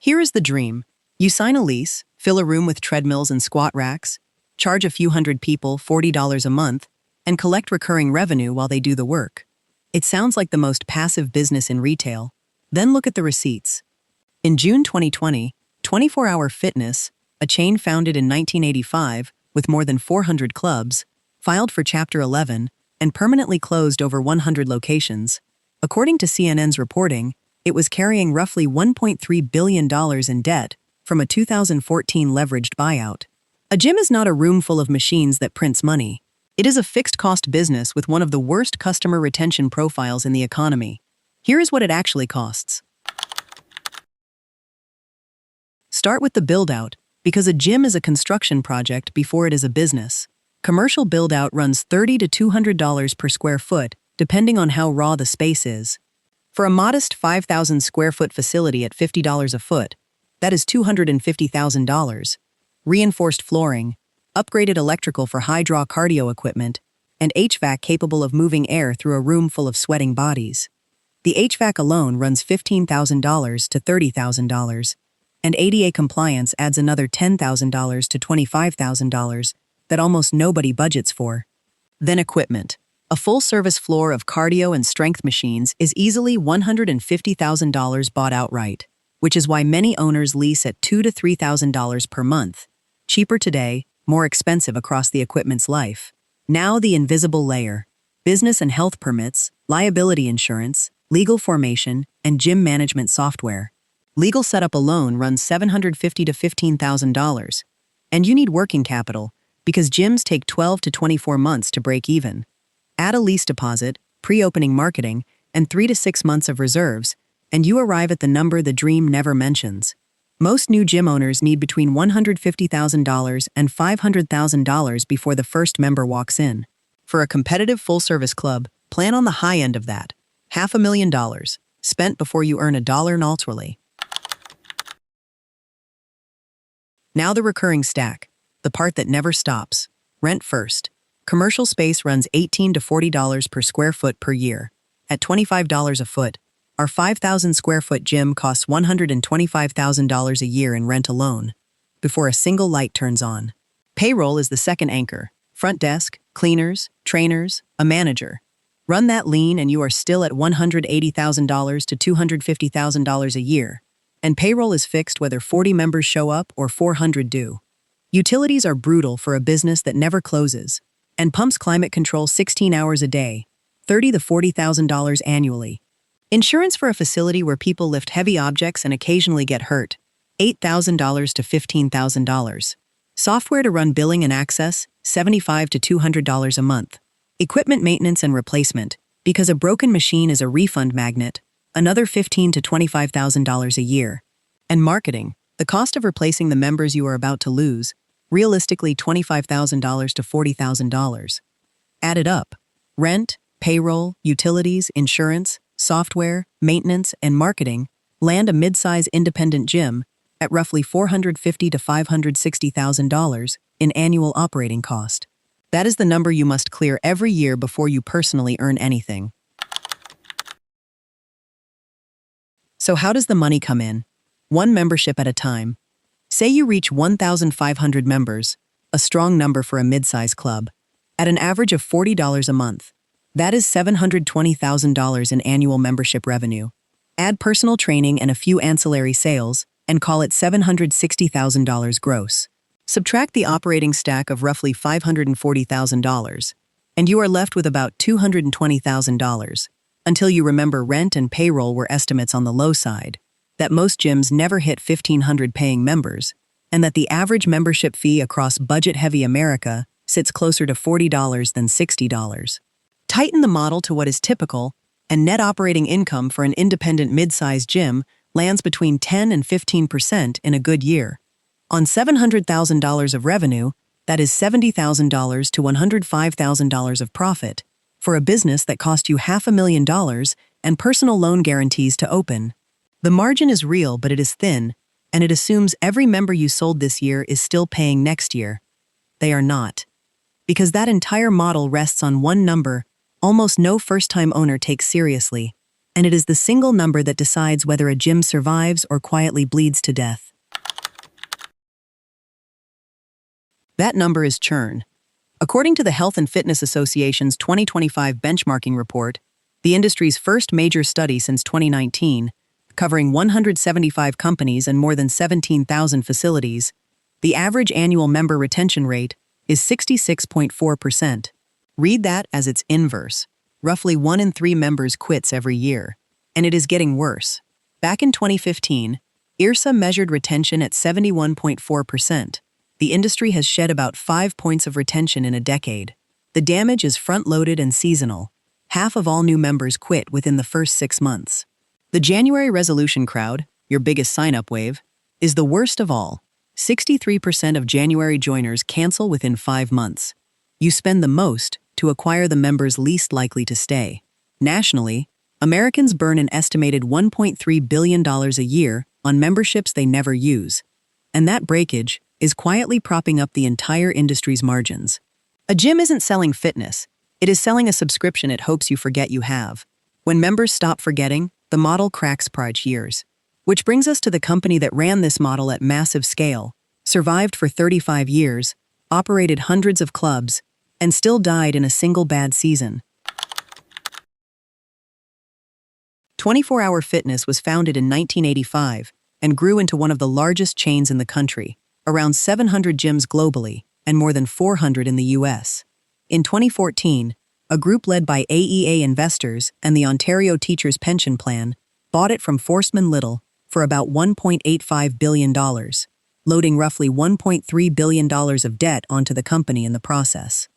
Here is the dream. You sign a lease, fill a room with treadmills and squat racks, charge a few hundred people $40 a month, and collect recurring revenue while they do the work. It sounds like the most passive business in retail. Then look at the receipts. In June 2020, 24 Hour Fitness, a chain founded in 1985 with more than 400 clubs, filed for Chapter 11 and permanently closed over 100 locations. According to CNN's reporting, it was carrying roughly $1.3 billion in debt from a 2014 leveraged buyout. A gym is not a room full of machines that prints money. It is a fixed-cost business with one of the worst customer retention profiles in the economy. Here is what it actually costs. Start with the build-out, because a gym is a construction project before it is a business. Commercial build-out runs $30 to $200 per square foot, depending on how raw the space is. For a modest 5,000 square foot facility at $50 a foot, that is $250,000. Reinforced flooring, upgraded electrical for high-draw cardio equipment, and HVAC capable of moving air through a room full of sweating bodies. The HVAC alone runs $15,000 to $30,000, and ADA compliance adds another $10,000 to $25,000 that almost nobody budgets for. Then equipment. A full-service floor of cardio and strength machines is easily $150,000 bought outright, which is why many owners lease at $2,000 to $3,000 per month. Cheaper today, more expensive across the equipment's life. Now the invisible layer. Business and health permits, liability insurance, legal formation, and gym management software. Legal setup alone runs $750,000 to $15,000. And you need working capital, because gyms take 12 to 24 months to break even. Add a lease deposit, pre-opening marketing, and 3 to 6 months of reserves, and you arrive at the number the dream never mentions. Most new gym owners need between $150,000 and $500,000 before the first member walks in. For a competitive full-service club, plan on the high end of that, $500,000, spent before you earn $1 naturally. Now the recurring stack, the part that never stops. Rent first. Commercial space runs $18 to $40 per square foot per year. At $25 a foot, our 5,000 square foot gym costs $125,000 a year in rent alone, before a single light turns on. Payroll is the second anchor. Front desk, cleaners, trainers, a manager. Run that lean and you are still at $180,000 to $250,000 a year. And payroll is fixed whether 40 members show up or 400 do. Utilities are brutal for a business that never closes, and pumps climate control 16 hours a day, $30,000 to $40,000 annually. Insurance for a facility where people lift heavy objects and occasionally get hurt, $8,000 to $15,000. Software to run billing and access, $75 to $200 a month. Equipment maintenance and replacement, because a broken machine is a refund magnet, another $15,000 to $25,000 a year. And marketing, the cost of replacing the members you are about to lose, realistically $25,000 to $40,000. Add it up. Rent, payroll, utilities, insurance, software, maintenance, and marketing land a mid-size independent gym at roughly $450,000 to $560,000 in annual operating cost. That is the number you must clear every year before you personally earn anything. So how does the money come in? One membership at a time. Say you reach 1,500 members, a strong number for a mid-size club, at an average of $40 a month. That is $720,000 in annual membership revenue. Add personal training and a few ancillary sales, and call it $760,000 gross. Subtract the operating stack of roughly $540,000, and you are left with about $220,000, until you remember rent and payroll were estimates on the low side, that most gyms never hit 1,500 paying members, and that the average membership fee across budget-heavy America sits closer to $40 than $60. Tighten the model to what is typical, and net operating income for an independent mid-sized gym lands between 10 and 15% in a good year. On $700,000 of revenue, that is $70,000 to $105,000 of profit, for a business that cost you $500,000 and personal loan guarantees to open. The margin is real, but it is thin, and it assumes every member you sold this year is still paying next year. They are not. Because that entire model rests on one number almost no first-time owner takes seriously: and it is the single number that decides whether a gym survives or quietly bleeds to death. That number is churn. According to the Health and Fitness Association's 2025 benchmarking report, the industry's first major study since 2019, covering 175 companies and more than 17,000 facilities, the average annual member retention rate is 66.4%. Read that as its inverse. Roughly 1 in 3 members quits every year. And it is getting worse. Back in 2015, IHRSA measured retention at 71.4%. The industry has shed about 5 points of retention in a decade. The damage is front-loaded and seasonal. Half of all new members quit within the first 6 months. The January resolution crowd, your biggest sign-up wave, is the worst of all. 63% of January joiners cancel within 5 months. You spend the most to acquire the members least likely to stay. Nationally, Americans burn an estimated $1.3 billion a year on memberships they never use. And that breakage is quietly propping up the entire industry's margins. A gym isn't selling fitness. It is selling a subscription it hopes you forget you have. When members stop forgetting, the model cracks prior years. Which brings us to the company that ran this model at massive scale, survived for 35 years, operated hundreds of clubs, and still died in a single bad season. 24 Hour Fitness was founded in 1985 and grew into one of the largest chains in the country, around 700 gyms globally and more than 400 in the US. In 2014, a group led by AEA investors and the Ontario Teachers' Pension Plan bought it from Forstmann Little for about $1.85 billion, loading roughly $1.3 billion of debt onto the company in the process.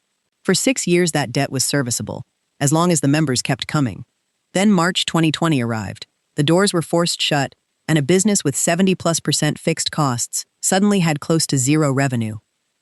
For 6 years that debt was serviceable, as long as the members kept coming. Then March 2020 arrived, the doors were forced shut, and a business with 70+% fixed costs suddenly had close to zero revenue.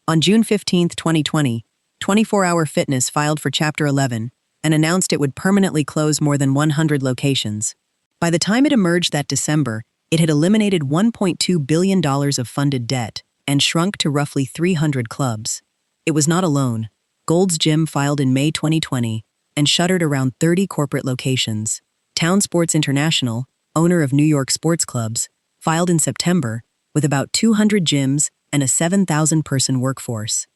On June 15, 2020, 24 Hour Fitness filed for Chapter 11 and announced it would permanently close more than 100 locations. By the time it emerged that December, it had eliminated $1.2 billion of funded debt and shrunk to roughly 300 clubs. It was not alone. Gold's Gym filed in May 2020 and shuttered around 30 corporate locations. Town Sports International, owner of New York sports clubs, filed in September with about 200 gyms and a 7,000-person workforce.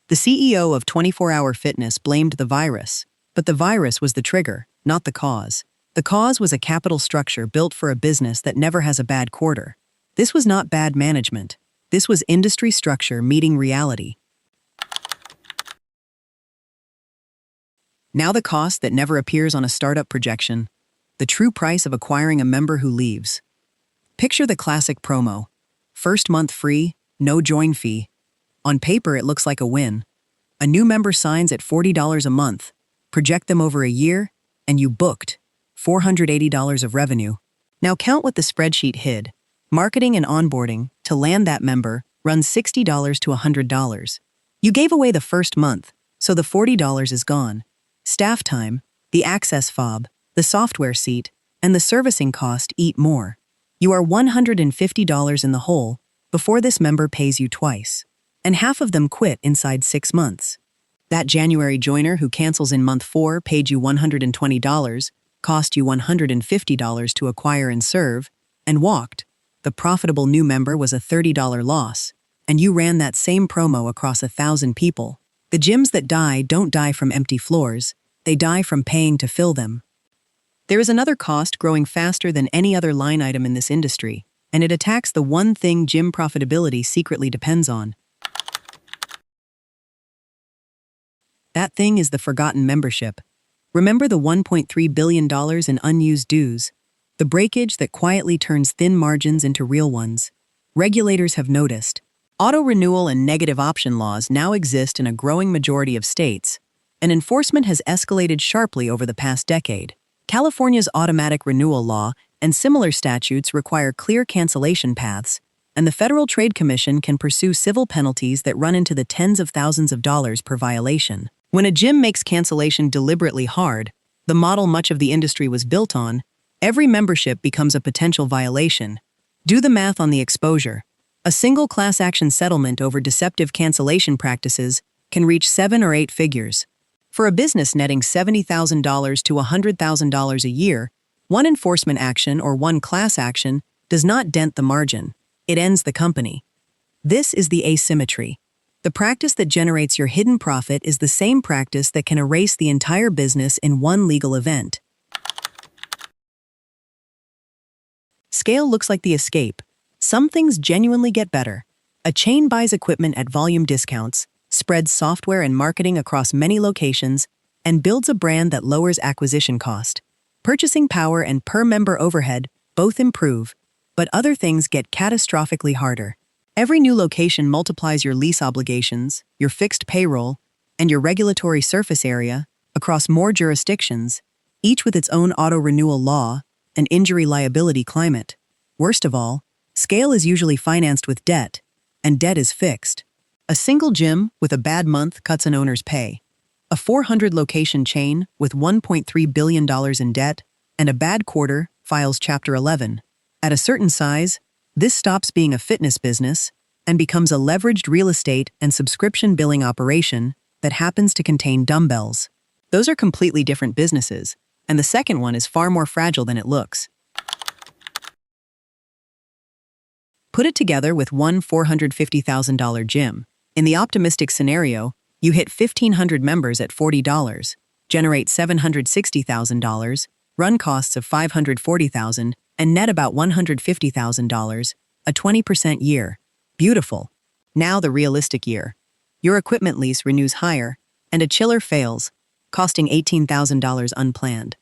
The CEO of 24 Hour Fitness blamed the virus, but the virus was the trigger, not the cause. The cause was a capital structure built for a business that never has a bad quarter. This was not bad management. This was industry structure meeting reality. Now the cost that never appears on a startup projection, the true price of acquiring a member who leaves. Picture the classic promo. First month free, no join fee. On paper, it looks like a win. A new member signs at $40 a month. Project them over a year, and you booked $480 of revenue. Now count what the spreadsheet hid. Marketing and onboarding to land that member runs $60 to $100. You gave away the first month, so the $40 is gone. Staff time, the access fob, the software seat, and the servicing cost eat more. You are $150 in the hole before this member pays you twice. And half of them quit inside 6 months. That January joiner who cancels in month 4 paid you $120, cost you $150 to acquire and serve, and walked. The profitable new member was a $30 loss, and you ran that same promo across 1,000 people. The gyms that die don't die from empty floors, they die from paying to fill them. There is another cost growing faster than any other line item in this industry, and it attacks the one thing gym profitability secretly depends on. That thing is the forgotten membership. Remember the $1.3 billion in unused dues, the breakage that quietly turns thin margins into real ones. Regulators have noticed. Auto-renewal and negative option laws now exist in a growing majority of states, and enforcement has escalated sharply over the past decade. California's automatic renewal law and similar statutes require clear cancellation paths, and the Federal Trade Commission can pursue civil penalties that run into the tens of thousands of dollars per violation. When a gym makes cancellation deliberately hard, the model much of the industry was built on, every membership becomes a potential violation. Do the math on the exposure. A single class action settlement over deceptive cancellation practices can reach 7 or 8 figures. For a business netting $70,000 to $100,000 a year, One enforcement action or one class action does not dent the margin. It ends the company. This is the asymmetry. The practice that generates your hidden profit is the same practice that can erase the entire business in one legal event. Scale looks like the escape. Some things genuinely get better. A chain buys equipment at volume discounts, spreads software and marketing across many locations, and builds a brand that lowers acquisition cost. Purchasing power and per-member overhead both improve, but other things get catastrophically harder. Every new location multiplies your lease obligations, your fixed payroll, and your regulatory surface area across more jurisdictions, each with its own auto-renewal law and injury liability climate. Worst of all, scale is usually financed with debt, and debt is fixed. A single gym with a bad month cuts an owner's pay. A 400-location chain with $1.3 billion in debt and a bad quarter files Chapter 11. At a certain size, this stops being a fitness business and becomes a leveraged real estate and subscription billing operation that happens to contain dumbbells. Those are completely different businesses, and the second one is far more fragile than it looks. Put it together with one $450,000 gym. In the optimistic scenario, you hit 1,500 members at $40, generate $760,000, run costs of $540,000, and net about $150,000, a 20% year. Beautiful. Now the realistic year. Your equipment lease renews higher, and a chiller fails, costing $18,000 unplanned.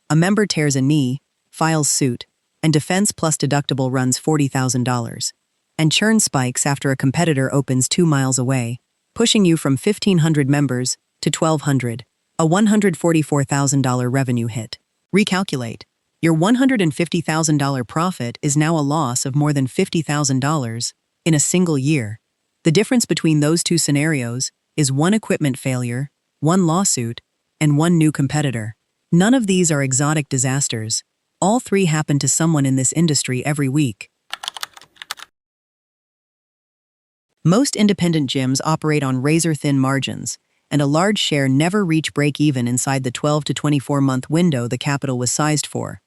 A member tears a knee, files suit, and defense plus deductible runs $40,000. And churn spikes after a competitor opens 2 miles away, pushing you from 1,500 members to 1,200, a $144,000 revenue hit. Recalculate. Your $150,000 profit is now a loss of more than $50,000 in a single year. The difference between those two scenarios is one equipment failure, one lawsuit, and one new competitor. None of these are exotic disasters. All three happen to someone in this industry every week. Most independent gyms operate on razor-thin margins, and a large share never reach break-even inside the 12 to 24-month window the capital was sized for.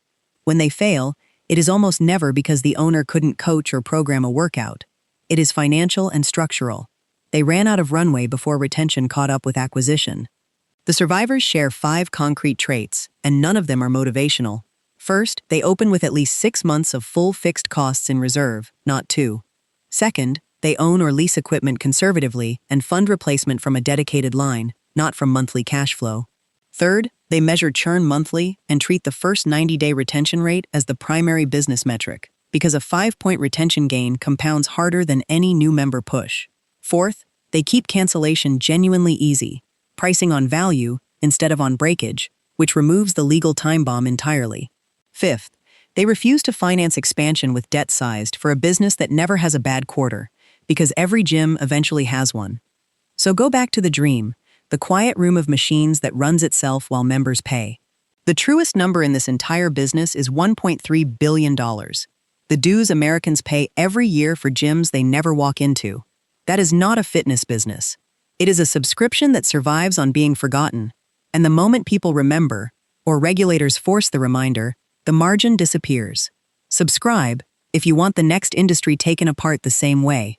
When they fail, it is almost never because the owner couldn't coach or program a workout. It is financial and structural. They ran out of runway before retention caught up with acquisition. The survivors share 5 concrete traits, and none of them are motivational. First, they open with at least 6 months of full fixed costs in reserve, not 2. Second, they own or lease equipment conservatively and fund replacement from a dedicated line, not from monthly cash flow. Third, they measure churn monthly and treat the first 90-day retention rate as the primary business metric, because a 5-point retention gain compounds harder than any new member push. Fourth, they keep cancellation genuinely easy, pricing on value instead of on breakage, which removes the legal time bomb entirely. Fifth, they refuse to finance expansion with debt sized for a business that never has a bad quarter, because every gym eventually has one. So go back to the dream, the quiet room of machines that runs itself while members pay. The truest number in this entire business is $1.3 billion. The dues Americans pay every year for gyms they never walk into. That is not a fitness business. It is a subscription that survives on being forgotten, and the moment people remember, or regulators force the reminder, the margin disappears. Subscribe if you want the next industry taken apart the same way.